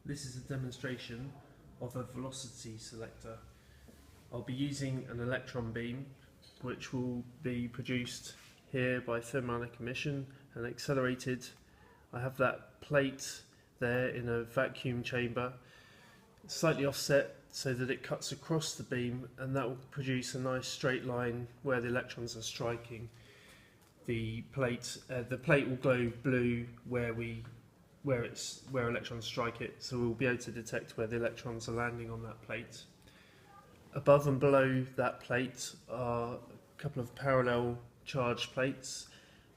This is a demonstration of a velocity selector. I'll be using an electron beam which will be produced here by thermonic emission and accelerated. I have that plate there in a vacuum chamber, slightly offset so that it cuts across the beam, and that will produce a nice straight line where the electrons are striking the plate. The plate will glow blue where electrons strike it, so we'll be able to detect where the electrons are landing on that plate. Above and below that plate are a couple of parallel charge plates.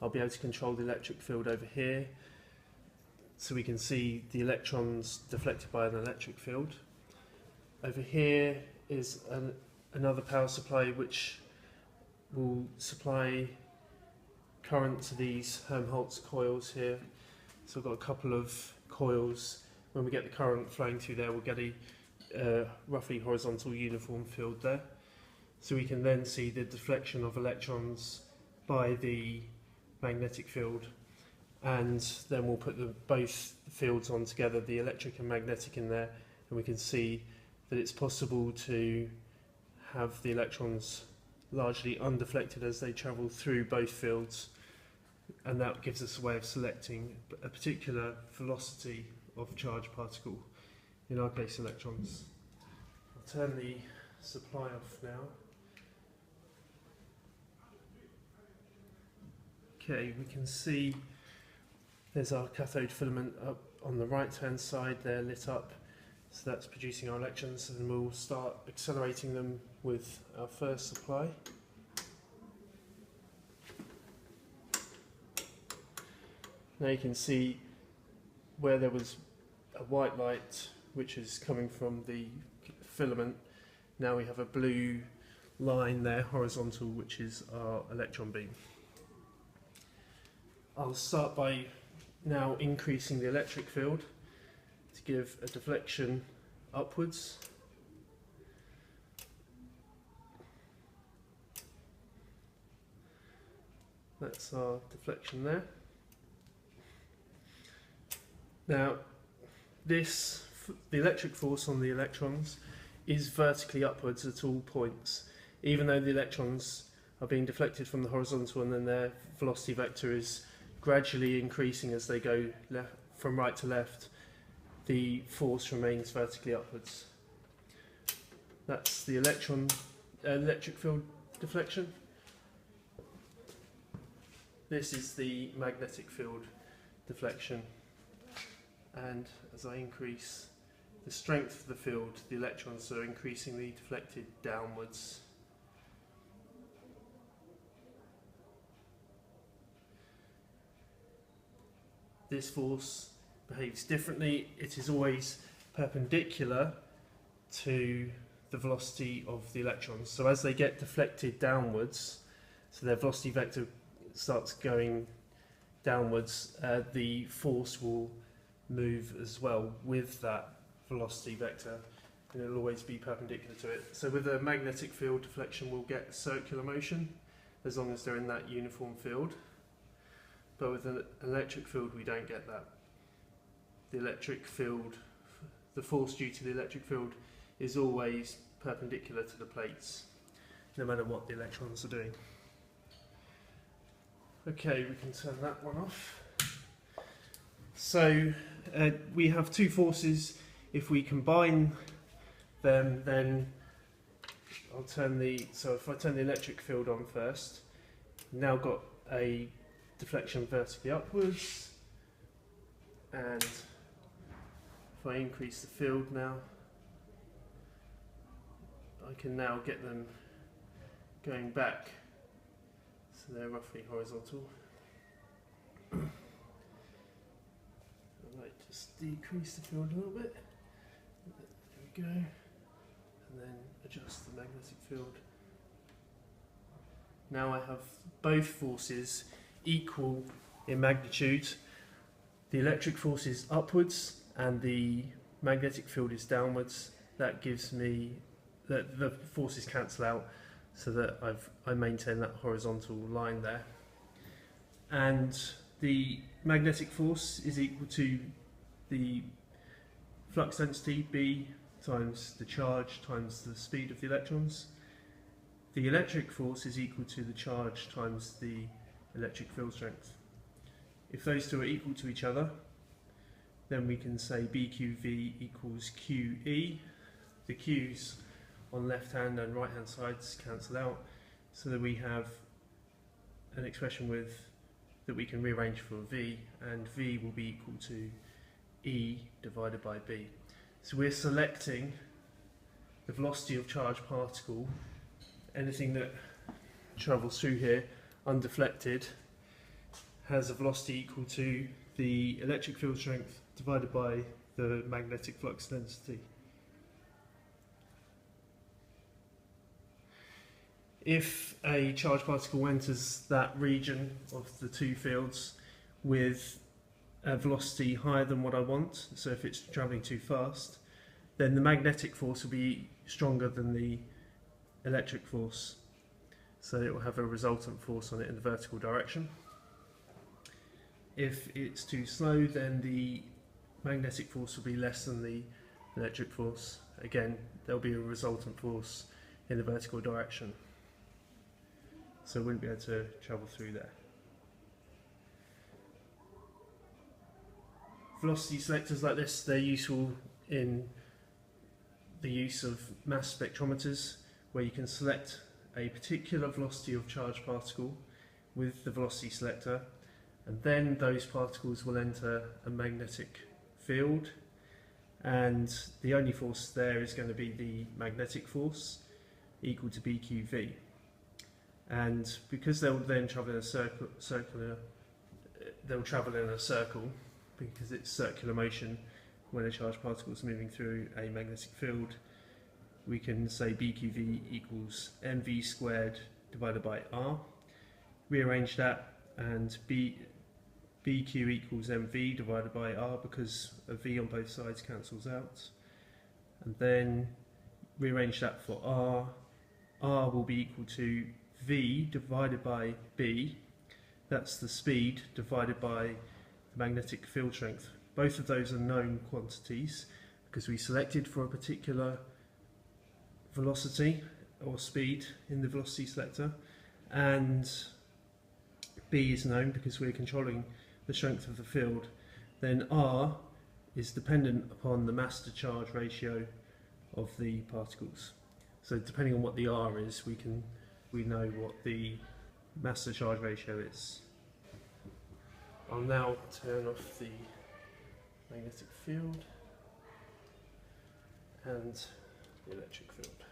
I'll be able to control the electric field over here, so we can see the electrons deflected by an electric field. Over here is another power supply which will supply current to these Helmholtz coils here. So I've got a couple of coils. When we get the current flowing through there, we'll get a roughly horizontal uniform field there. So we can then see the deflection of electrons by the magnetic field, and then we'll put both fields on together, the electric and magnetic, in there, and we can see that it's possible to have the electrons largely undeflected as they travel through both fields, and that gives us a way of selecting a particular velocity of charged particle, in our case electrons. I'll turn the supply off now. Okay, we can see there's our cathode filament up on the right hand side there, lit up, so that's producing our electrons, and we'll start accelerating them with our first supply. Now you can see where there was a white light which is coming from the filament. Now we have a blue line there, horizontal, which is our electron beam. I'll start by now increasing the electric field to give a deflection upwards. That's our deflection there. Now, the electric force on the electrons is vertically upwards at all points, even though the electrons are being deflected from the horizontal, and then their velocity vector is gradually increasing as they go from right to left. The force remains vertically upwards. That's the electric field deflection. This is the magnetic field deflection. And as I increase the strength of the field, the electrons are increasingly deflected downwards. This force behaves differently. It is always perpendicular to the velocity of the electrons. So as they get deflected downwards, so their velocity vector starts going downwards, the force will move as well with that velocity vector, and it'll always be perpendicular to it. So with a magnetic field deflection, we'll get circular motion as long as they're in that uniform field. But with an electric field, we don't get that. The electric field, the force due to the electric field, is always perpendicular to the plates, no matter what the electrons are doing. Okay, we can turn that one off. So we have two forces. If we combine them, then if I turn the electric field on first, now got a deflection vertically upwards, and if I increase the field now, I can now get them going back, so they're roughly horizontal. I might just decrease the field a little bit. There we go, and then adjust the magnetic field. Now I have both forces equal in magnitude. The electric force is upwards and the magnetic field is downwards. That gives me that the forces cancel out, so that I maintain that horizontal line there. And the magnetic force is equal to the flux density B times the charge times the speed of the electrons. The electric force is equal to the charge times the electric field strength. If those two are equal to each other, then we can say BQV equals QE. The Q's on left hand and right hand sides cancel out, so that we have an expression that we can rearrange for V, and V will be equal to E divided by B. So we're selecting the velocity of charged particle, anything that travels through here undeflected has a velocity equal to the electric field strength divided by the magnetic flux density. If a charged particle enters that region of the two fields with a velocity higher than what I want, so if it's travelling too fast, then the magnetic force will be stronger than the electric force, so it will have a resultant force on it in the vertical direction. If it's too slow, then the magnetic force will be less than the electric force. Again, there will be a resultant force in the vertical direction, so it wouldn't be able to travel through there. Velocity selectors like this, they're useful in the use of mass spectrometers, where you can select a particular velocity of charged particle with the velocity selector, and then those particles will enter a magnetic field, and the only force there is going to be the magnetic force equal to BQV. And because they'll then travel in a they'll travel in a circle because it's circular motion when a charged particle is moving through a magnetic field, we can say BQV equals mv squared divided by r. Rearrange that, and BQ equals mv divided by r, because a v on both sides cancels out. And then rearrange that for r. R will be equal to v divided by b, that's the speed, divided by the magnetic field strength. Both of those are known quantities because we selected for a particular velocity or speed in the velocity selector, and b is known because we're controlling the strength of the field. Then r is dependent upon the mass to charge ratio of the particles. So depending on what the r is, we know what the mass to charge ratio is. I'll now turn off the magnetic field and the electric field.